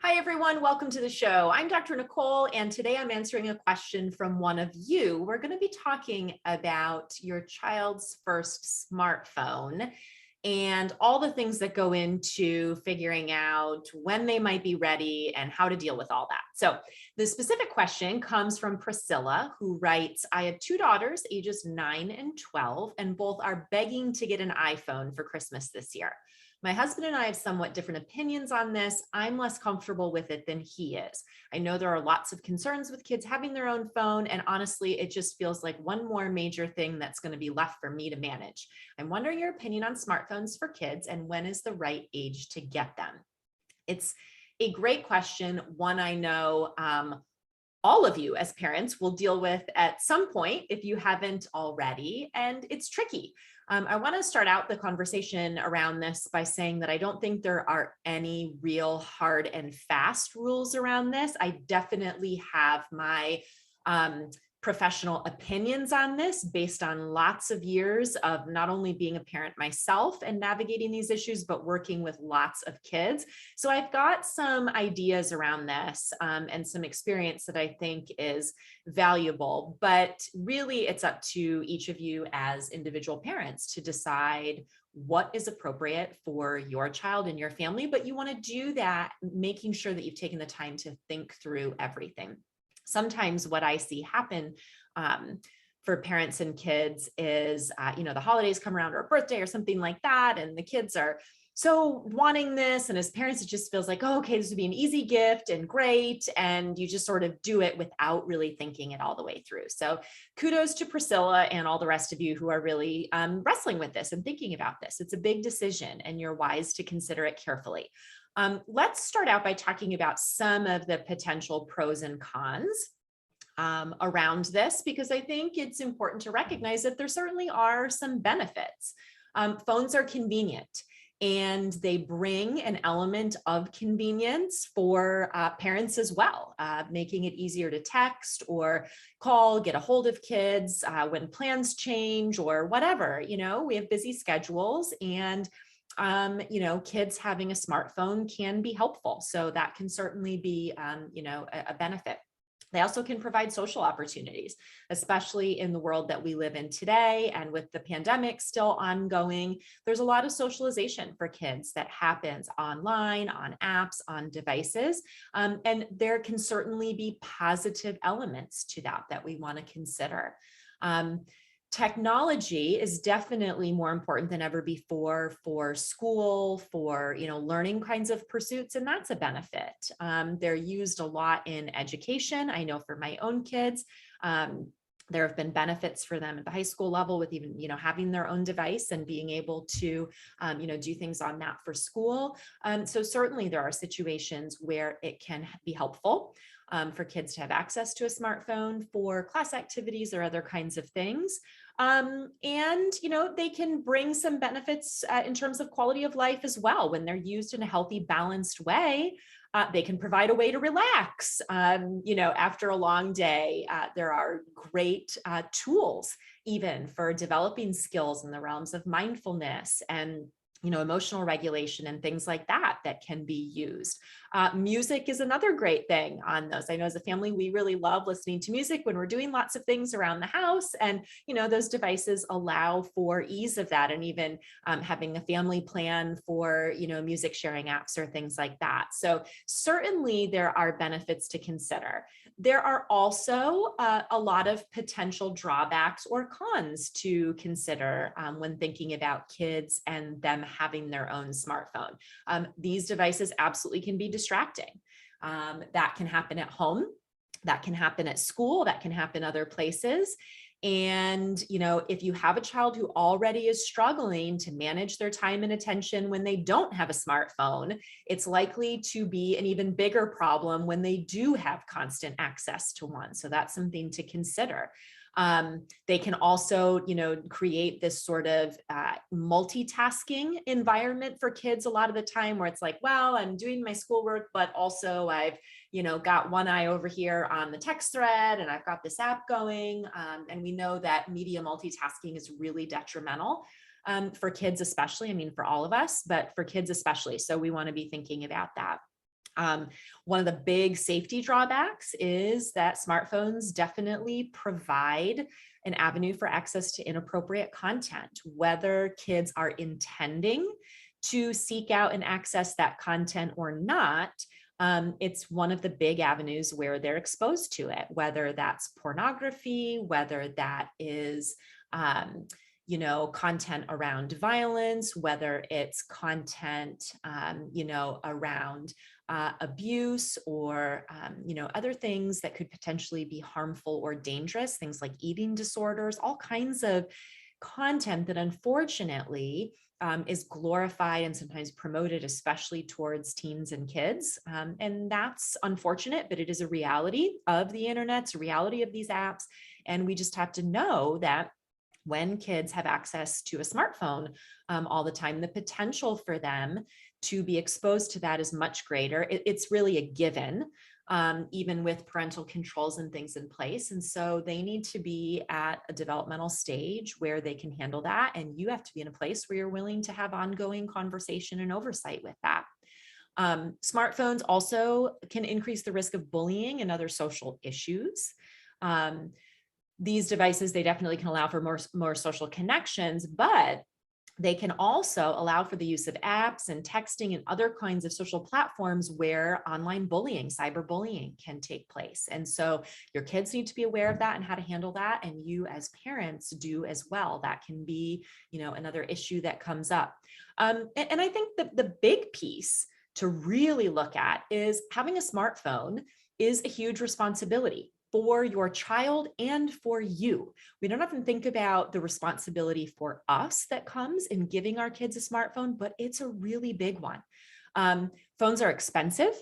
Hi, everyone. Welcome to the show. I'm Dr. Nicole, and today I'm answering a question from one of you. We're going to be talking about your child's first smartphone and all the things that go into figuring out when they might be ready and how to deal with all that. So the specific question comes from Priscilla, who writes, I have two daughters, ages 9 and 12, and both are begging to get an iPhone for Christmas this year. My husband and I have somewhat different opinions on this. I'm less comfortable with it than he is. I know there are lots of concerns with kids having their own phone, and honestly, it just feels like one more major thing that's going to be left for me to manage. I'm wondering your opinion on smartphones for kids and when is the right age to get them? It's a great question, one I know all of you as parents will deal with at some point if you haven't already, and it's tricky. I want to start out the conversation around this by saying that I don't think there are any real hard and fast rules around this. I definitely have my professional opinions on this based on lots of years of not only being a parent myself and navigating these issues, but working with lots of kids. So I've got some ideas around this and some experience that I think is valuable, but really it's up to each of you as individual parents to decide what is appropriate for your child and your family, but you want to do that making sure that you've taken the time to think through everything. Sometimes what I see happen for parents and kids is, the holidays come around or a birthday or something like that, and the kids are so wanting this. And as parents, it just feels like, oh, okay, this would be an easy gift and great. And you just sort of do it without really thinking it all the way through. So kudos to Priscilla and all the rest of you who are really wrestling with this and thinking about this. It's a big decision and you're wise to consider it carefully. Let's start out by talking about some of the potential pros and cons around this, because I think it's important to recognize that there certainly are some benefits. Phones are convenient and they bring an element of convenience for parents as well, making it easier to text or call, get a hold of kids when plans change or whatever. We have busy schedules, and kids having a smartphone can be helpful. So that can certainly be, a benefit. They also can provide social opportunities, especially in the world that we live in today. And with the pandemic still ongoing, there's a lot of socialization for kids that happens online, on apps, on devices. And there can certainly be positive elements to that we want to consider. Technology is definitely more important than ever before for school, for learning kinds of pursuits, and that's a benefit. They're used a lot in education. I know for my own kids, there have been benefits for them at the high school level with even having their own device and being able to do things on that for school. So certainly there are situations where it can be helpful for kids to have access to a smartphone for class activities or other kinds of things. And they can bring some benefits in terms of quality of life as well. When they're used in a healthy, balanced way, they can provide a way to relax. After a long day, there are great tools even for developing skills in the realms of mindfulness and emotional regulation and things like that can be used. Music is another great thing on those. I know as a family, we really love listening to music when we're doing lots of things around the house. And, those devices allow for ease of that, and even having a family plan for, music sharing apps or things like that. So certainly there are benefits to consider. There are also a lot of potential drawbacks or cons to consider when thinking about kids and them having their own smartphone. These devices absolutely can be distracting. That can happen at home, that can happen at school, that can happen other places. And, if you have a child who already is struggling to manage their time and attention when they don't have a smartphone, it's likely to be an even bigger problem when they do have constant access to one. So that's something to consider. They can also, create this sort of multitasking environment for kids a lot of the time, where it's like, well, I'm doing my schoolwork, but also I've, got one eye over here on the text thread and I've got this app going. And we know that media multitasking is really detrimental for kids, especially, for all of us, but for kids especially. So we want to be thinking about that. One of the big safety drawbacks is that smartphones definitely provide an avenue for access to inappropriate content, whether kids are intending to seek out and access that content or not. It's one of the big avenues where they're exposed to it, whether that's pornography, whether that is, content around violence, whether it's content, around abuse or, other things that could potentially be harmful or dangerous, things like eating disorders, all kinds of content that unfortunately is glorified and sometimes promoted, especially towards teens and kids. And that's unfortunate, but it is a reality of the internet, it's a reality of these apps. And we just have to know that when kids have access to a smartphone all the time, the potential for them to be exposed to that is much greater. It's really a given, even with parental controls and things in place. And so they need to be at a developmental stage where they can handle that. And you have to be in a place where you're willing to have ongoing conversation and oversight with that. Smartphones also can increase the risk of bullying and other social issues. These devices, they definitely can allow for more social connections, but they can also allow for the use of apps and texting and other kinds of social platforms where online bullying, cyberbullying can take place. And so your kids need to be aware of that and how to handle that. And you as parents do as well. That can be, another issue that comes up. And I think that the big piece to really look at is having a smartphone is a huge responsibility for your child and for you. We don't often think about the responsibility for us that comes in giving our kids a smartphone, but it's a really big one. Phones are expensive.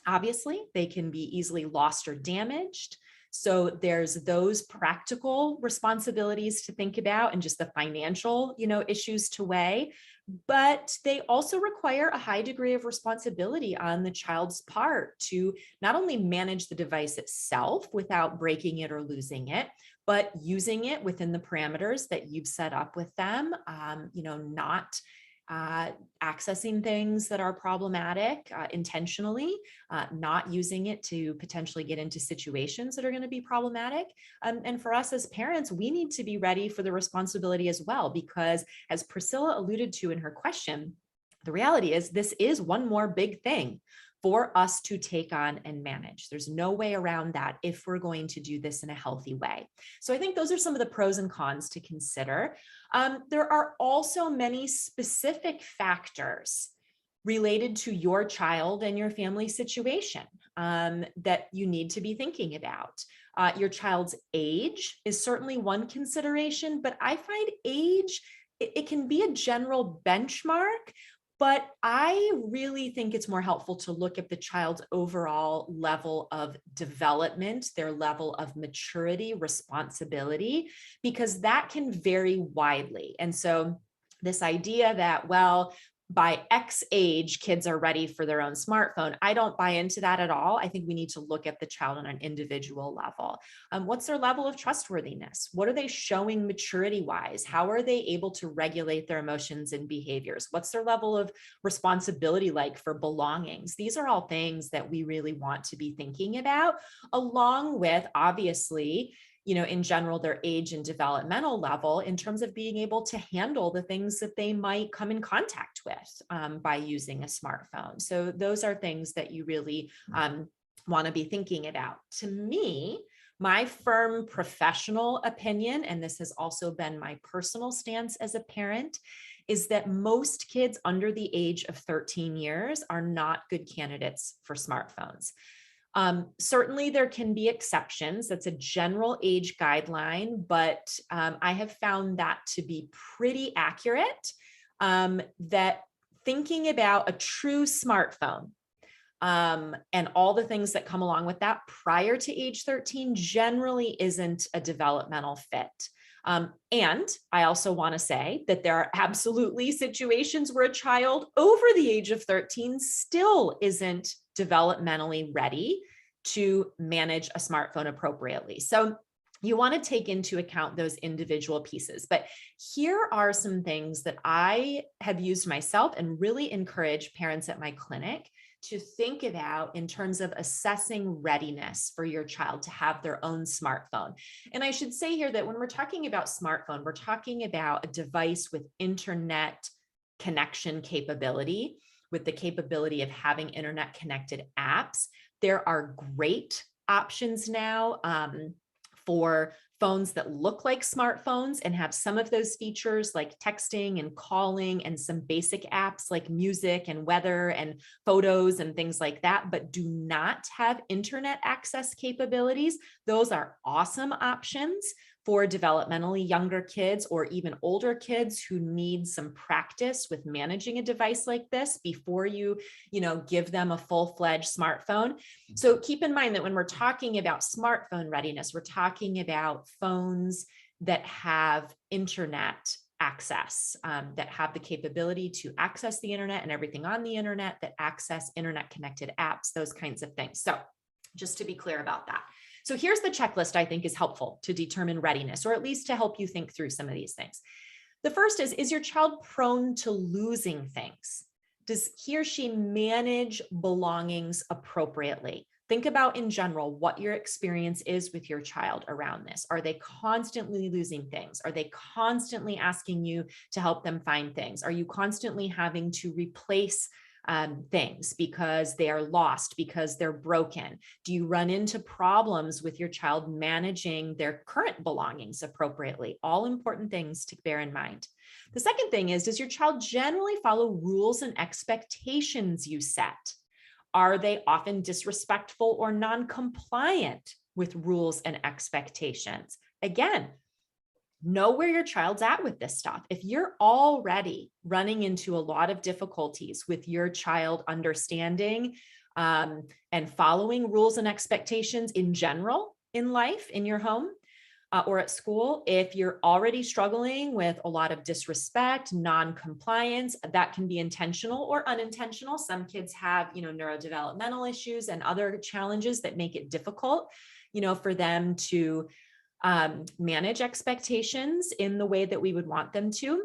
Obviously, they can be easily lost or damaged. So there's those practical responsibilities to think about and just the financial, issues to weigh. But they also require a high degree of responsibility on the child's part to not only manage the device itself without breaking it or losing it, but using it within the parameters that you've set up with them, not accessing things that are problematic intentionally, not using it to potentially get into situations that are going to be problematic. And for us as parents, we need to be ready for the responsibility as well, because as Priscilla alluded to in her question, the reality is this is one more big thing for us to take on and manage. There's no way around that if we're going to do this in a healthy way. So I think those are some of the pros and cons to consider. There are also many specific factors related to your child and your family situation that you need to be thinking about. Your child's age is certainly one consideration, but I find age, it can be a general benchmark, but I really think it's more helpful to look at the child's overall level of development, their level of maturity, responsibility, because that can vary widely. And so this idea that, well, by X age, kids are ready for their own smartphone, I don't buy into that at all. I think we need to look at the child on an individual level. What's their level of trustworthiness? What are they showing maturity-wise? How are they able to regulate their emotions and behaviors? What's their level of responsibility like for belongings? These are all things that we really want to be thinking about, along with, obviously, in general, their age and developmental level in terms of being able to handle the things that they might come in contact with by using a smartphone. So those are things that you really want to be thinking about. To me, my firm professional opinion, and this has also been my personal stance as a parent, is that most kids under the age of 13 years are not good candidates for smartphones. Certainly there can be exceptions. That's a general age guideline, but I have found that to be pretty accurate, that thinking about a true smartphone and all the things that come along with that prior to age 13 generally isn't a developmental fit. And I also want to say that there are absolutely situations where a child over the age of 13 still isn't developmentally ready to manage a smartphone appropriately. So you want to take into account those individual pieces. But here are some things that I have used myself and really encourage parents at my clinic to think about in terms of assessing readiness for your child to have their own smartphone. And I should say here that when we're talking about smartphone, we're talking about a device with internet connection capability, with the capability of having internet connected apps. There are great options now for phones that look like smartphones and have some of those features like texting and calling and some basic apps like music and weather and photos and things like that, but do not have internet access capabilities. Those are awesome options for developmentally younger kids or even older kids who need some practice with managing a device like this before you give them a full-fledged smartphone. So keep in mind that when we're talking about smartphone readiness, we're talking about phones that have internet access, that have the capability to access the internet and everything on the internet, that access internet connected apps, those kinds of things. So just to be clear about that. So here's the checklist I think is helpful to determine readiness, or at least to help you think through some of these things. The first is your child prone to losing things? Does he or she manage belongings appropriately? Think about in general what your experience is with your child around this. Are they constantly losing things? Are they constantly asking you to help them find things? Are you constantly having to replace things because they are lost, because they're broken? Do you run into problems with your child managing their current belongings appropriately? All important things to bear in mind. The second thing is, does your child generally follow rules and expectations you set? Are they often disrespectful or non-compliant with rules and expectations? Again, know where your child's at with this stuff. If you're already running into a lot of difficulties with your child understanding and following rules and expectations in general in life, in your home or at school, if you're already struggling with a lot of disrespect, non-compliance, that can be intentional or unintentional. Some kids have, neurodevelopmental issues and other challenges that make it difficult, for them to manage expectations in the way that we would want them to.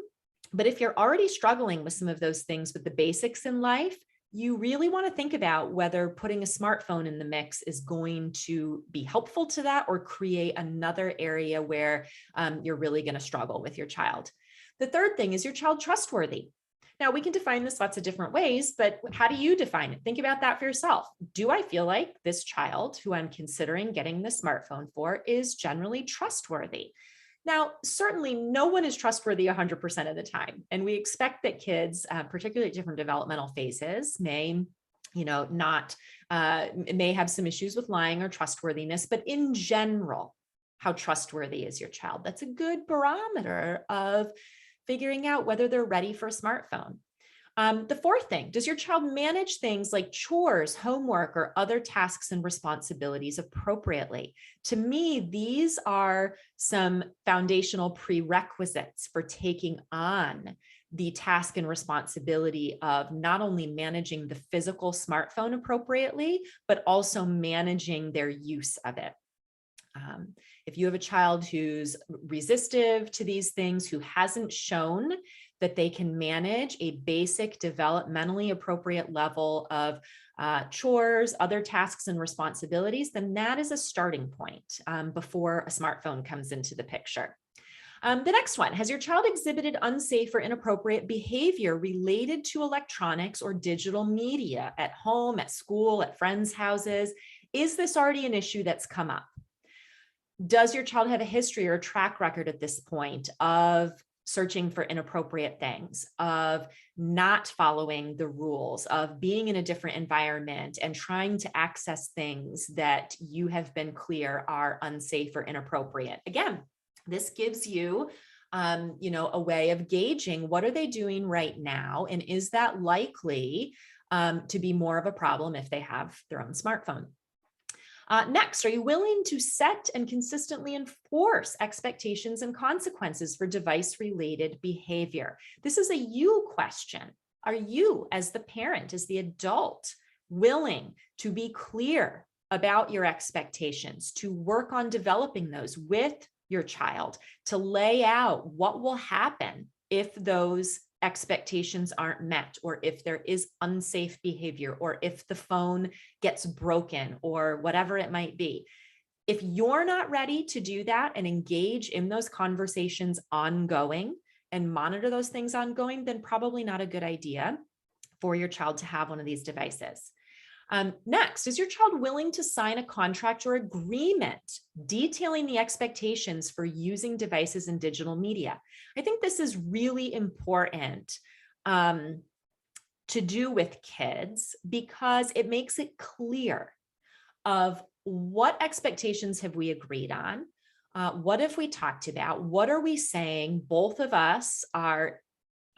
But if you're already struggling with some of those things, with the basics in life, you really want to think about whether putting a smartphone in the mix is going to be helpful to that or create another area where you're really going to struggle with your child. The third thing is your child trustworthy? Now, we can define this lots of different ways, but how do you define it? Think about that for yourself. Do I feel like this child who I'm considering getting the smartphone for is generally trustworthy? Now, certainly no one is trustworthy 100% of the time. And we expect that kids, particularly at different developmental phases, may have some issues with lying or trustworthiness, but in general, how trustworthy is your child? That's a good barometer of figuring out whether they're ready for a smartphone. The fourth thing, does your child manage things like chores, homework, or other tasks and responsibilities appropriately? To me, these are some foundational prerequisites for taking on the task and responsibility of not only managing the physical smartphone appropriately, but also managing their use of it. If you have a child who's resistive to these things, who hasn't shown that they can manage a basic developmentally appropriate level of chores, other tasks and responsibilities, then that is a starting point before a smartphone comes into the picture. The next one, has your child exhibited unsafe or inappropriate behavior related to electronics or digital media at home, at school, at friends' houses? Is this already an issue that's come up? Does your child have a history or a track record at this point of searching for inappropriate things, of not following the rules, of being in a different environment and trying to access things that you have been clear are unsafe or inappropriate? Again, this gives you, a way of gauging what are they doing right now, and is that likely to be more of a problem if they have their own smartphone? Next, are you willing to set and consistently enforce expectations and consequences for device-related behavior? This is a you question. Are you, as the parent, as the adult, willing to be clear about your expectations, to work on developing those with your child, to lay out what will happen if those expectations aren't met, or if there is unsafe behavior, or if the phone gets broken, or whatever it might be. If you're not ready to do that and engage in those conversations ongoing and monitor those things ongoing, then probably not a good idea for your child to have one of these devices. Next, is your child willing to sign a contract or agreement detailing the expectations for using devices and digital media? I think this is really important to do with kids, because it makes it clear of what expectations have we agreed on? What have we talked about? What are we saying both of us are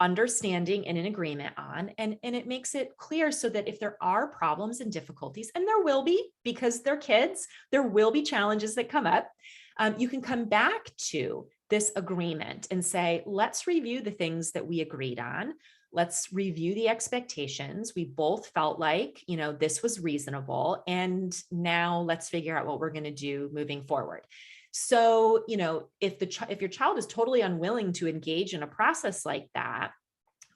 understanding and in agreement on? And it makes it clear so that if there are problems and difficulties, and there will be, because they're kids, there will be challenges that come up. You can come back to this agreement and say, let's review the things that we agreed on. Let's review the expectations. We both felt like, this was reasonable. And now let's figure out what we're going to do moving forward. So, if your child is totally unwilling to engage in a process like that,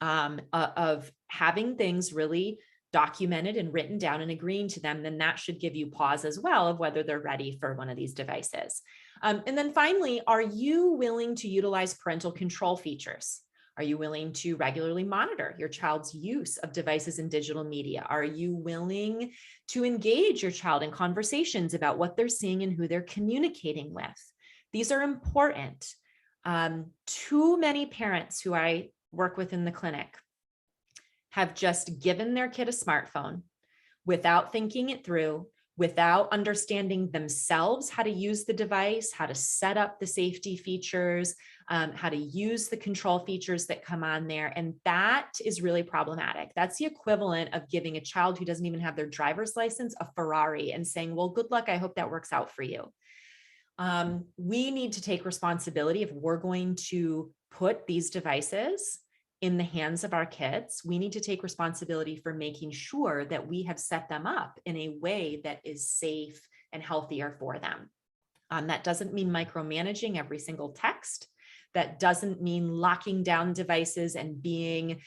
of having things really documented and written down and agreeing to them, then that should give you pause as well of whether they're ready for one of these devices. And then finally, are you willing to utilize parental control features? Are you willing to regularly monitor your child's use of devices and digital media? Are you willing to engage your child in conversations about what they're seeing and who they're communicating with? These are important. Too many parents who I work with in the clinic have just given their kid a smartphone without thinking it through, without understanding themselves how to use the device, how to set up the safety features, how to use the control features that come on there. And that is really problematic. That's the equivalent of giving a child who doesn't even have their driver's license a Ferrari and saying, well, good luck. I hope that works out for you. We need to take responsibility if we're going to put these devices in the hands of our kids. We need to take responsibility for making sure that we have set them up in a way that is safe and healthier for them. That doesn't mean micromanaging every single text. That doesn't mean locking down devices and being,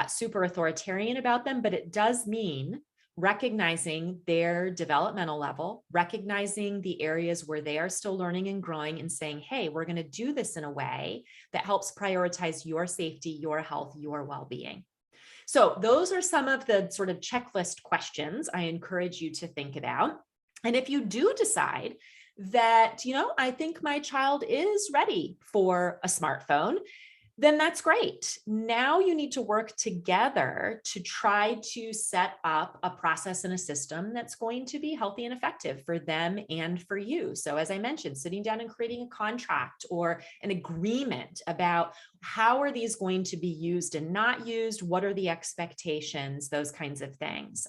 super authoritarian about them, but it does mean recognizing their developmental level, recognizing the areas where they are still learning and growing, and saying, hey, we're going to do this in a way that helps prioritize your safety, your health, your well-being. So those are some of the sort of checklist questions I encourage you to think about. And if you do decide that, I think my child is ready for a smartphone, then that's great. Now you need to work together to try to set up a process and a system that's going to be healthy and effective for them and for you. So as I mentioned, sitting down and creating a contract or an agreement about how are these going to be used and not used, what are the expectations, those kinds of things.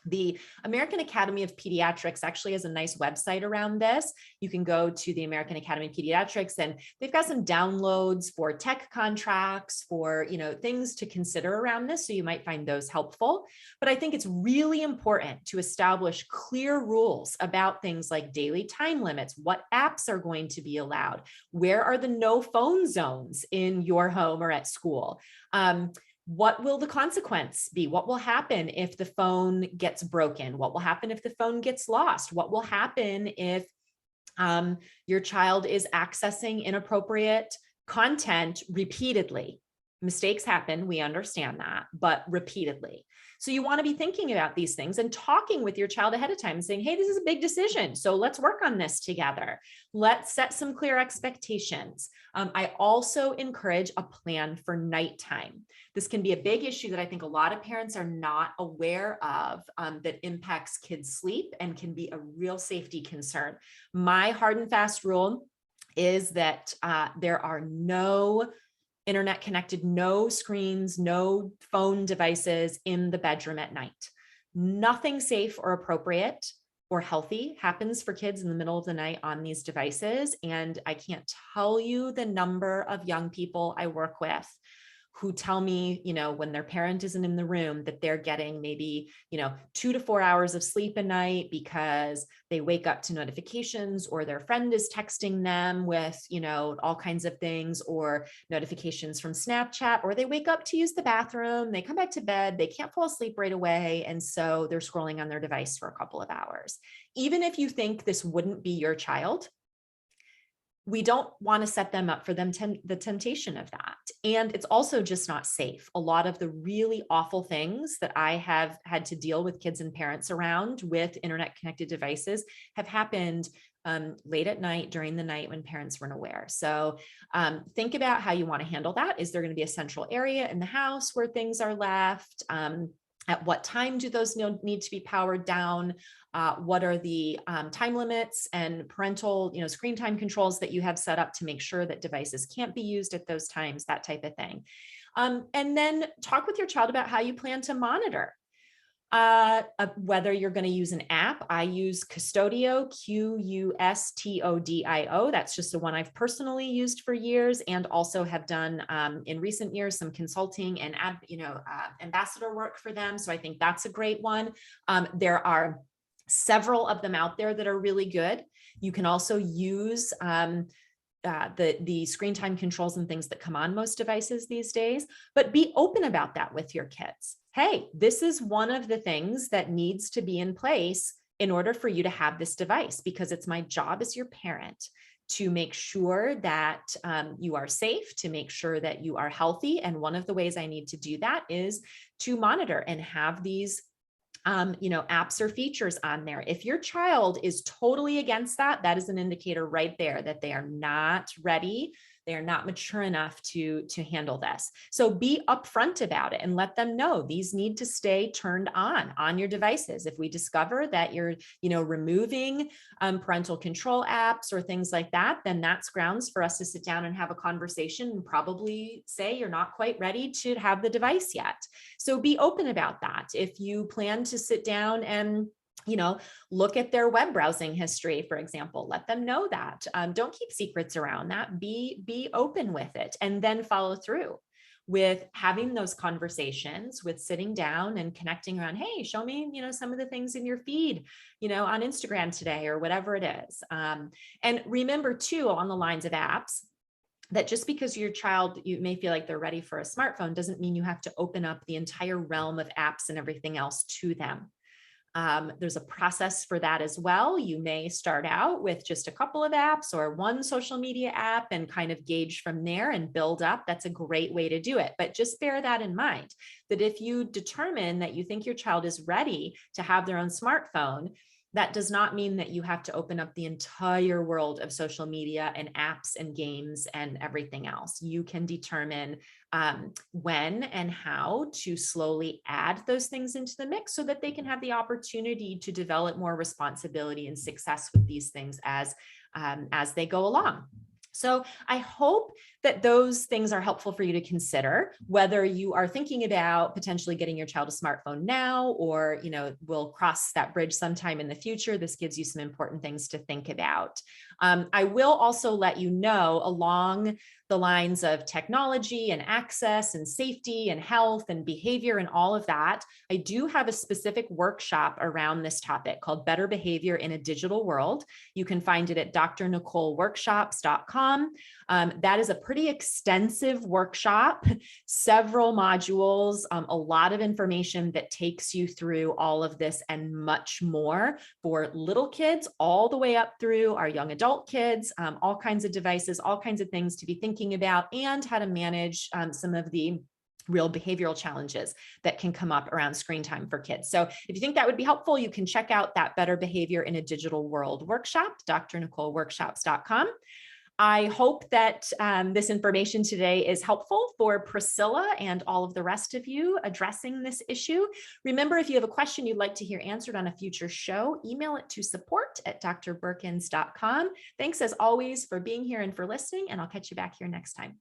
The American Academy of Pediatrics actually has a nice website around this. You can go to the American Academy of Pediatrics, and they've got some downloads for tech contracts, for things to consider around this. So you might find those helpful. But I think it's really important to establish clear rules about things like daily time limits, what apps are going to be allowed, where are the no phone zones in your home or at school. What will the consequence be? What will happen if the phone gets broken? What will happen if the phone gets lost? What will happen if your child is accessing inappropriate content repeatedly? Mistakes happen, we understand that, but repeatedly. So you want to be thinking about these things and talking with your child ahead of time, saying, hey, this is a big decision, so let's work on this together. Let's set some clear expectations. I also encourage a plan for nighttime. This can be a big issue that I think a lot of parents are not aware of, that impacts kids' sleep and can be a real safety concern. My hard and fast rule is that there are no internet connected, no screens, no phone devices in the bedroom at night. Nothing safe or appropriate or healthy happens for kids in the middle of the night on these devices. And I can't tell you the number of young people I work with who tell me, when their parent isn't in the room, that they're getting maybe, 2 to 4 hours of sleep a night because they wake up to notifications, or their friend is texting them with, all kinds of things, or notifications from Snapchat, or they wake up to use the bathroom, they come back to bed, they can't fall asleep right away. And so they're scrolling on their device for a couple of hours. Even if you think this wouldn't be your child, we don't want to set them up for the temptation of that. And it's also just not safe. A lot of the really awful things that I have had to deal with kids and parents around with internet connected devices have happened late at night, during the night, when parents weren't aware. So think about how you want to handle that. Is there going to be a central area in the house where things are left? At what time do those need to be powered down? What are the time limits and parental, screen time controls that you have set up to make sure that devices can't be used at those times, that type of thing. And then talk with your child about how you plan to monitor. Whether you're going to use an app. I use Custodio, Custodio. That's just the one I've personally used for years, and also have done in recent years some consulting and ambassador work for them. So I think that's a great one. There are several of them out there that are really good. You can also use the screen time controls and things that come on most devices these days, but be open about that with your kids. Hey, this is one of the things that needs to be in place in order for you to have this device, because it's my job as your parent to make sure that you are safe, to make sure that you are healthy. And one of the ways I need to do that is to monitor and have these apps or features on there. If your child is totally against that, that is an indicator right there that they are not ready. They are not mature enough to handle this. So be upfront about it and let them know these need to stay turned on your devices. If we discover that you're, removing parental control apps or things like that, then that's grounds for us to sit down and have a conversation and probably say you're not quite ready to have the device yet. So be open about that. If you plan to sit down and look at their web browsing history, for example, let them know that. Don't keep secrets around that. Be open with it, and then follow through with having those conversations, with sitting down and connecting around, hey, show me, some of the things in your feed, on Instagram today, or whatever it is. And remember too, on the lines of apps, that just because your child, you may feel like they're ready for a smartphone, doesn't mean you have to open up the entire realm of apps and everything else to them. There's a process for that as well. You may start out with just a couple of apps or one social media app and kind of gauge from there and build up. That's a great way to do it. But just bear that in mind, that if you determine that you think your child is ready to have their own smartphone, that does not mean that you have to open up the entire world of social media and apps and games and everything else. You can determine when and how to slowly add those things into the mix so that they can have the opportunity to develop more responsibility and success with these things as they go along. So I hope that those things are helpful for you to consider, whether you are thinking about potentially getting your child a smartphone now, or, we'll cross that bridge sometime in the future. This gives you some important things to think about. I will also let you know, along the lines of technology and access and safety and health and behavior and all of that, I do have a specific workshop around this topic called Better Behavior in a Digital World. You can find it at drnicoleworkshops.com. That is a pretty extensive workshop, several modules, a lot of information that takes you through all of this and much more for little kids all the way up through our young adult kids, all kinds of devices, all kinds of things to be thinking about, and how to manage some of the real behavioral challenges that can come up around screen time for kids. So if you think that would be helpful, you can check out that Better Behavior in a Digital World workshop, drnicoleworkshops.com. I hope that this information today is helpful for Priscilla and all of the rest of you addressing this issue. Remember, if you have a question you'd like to hear answered on a future show, email it to support@drbeurkens.com. Thanks as always for being here and for listening, and I'll catch you back here next time.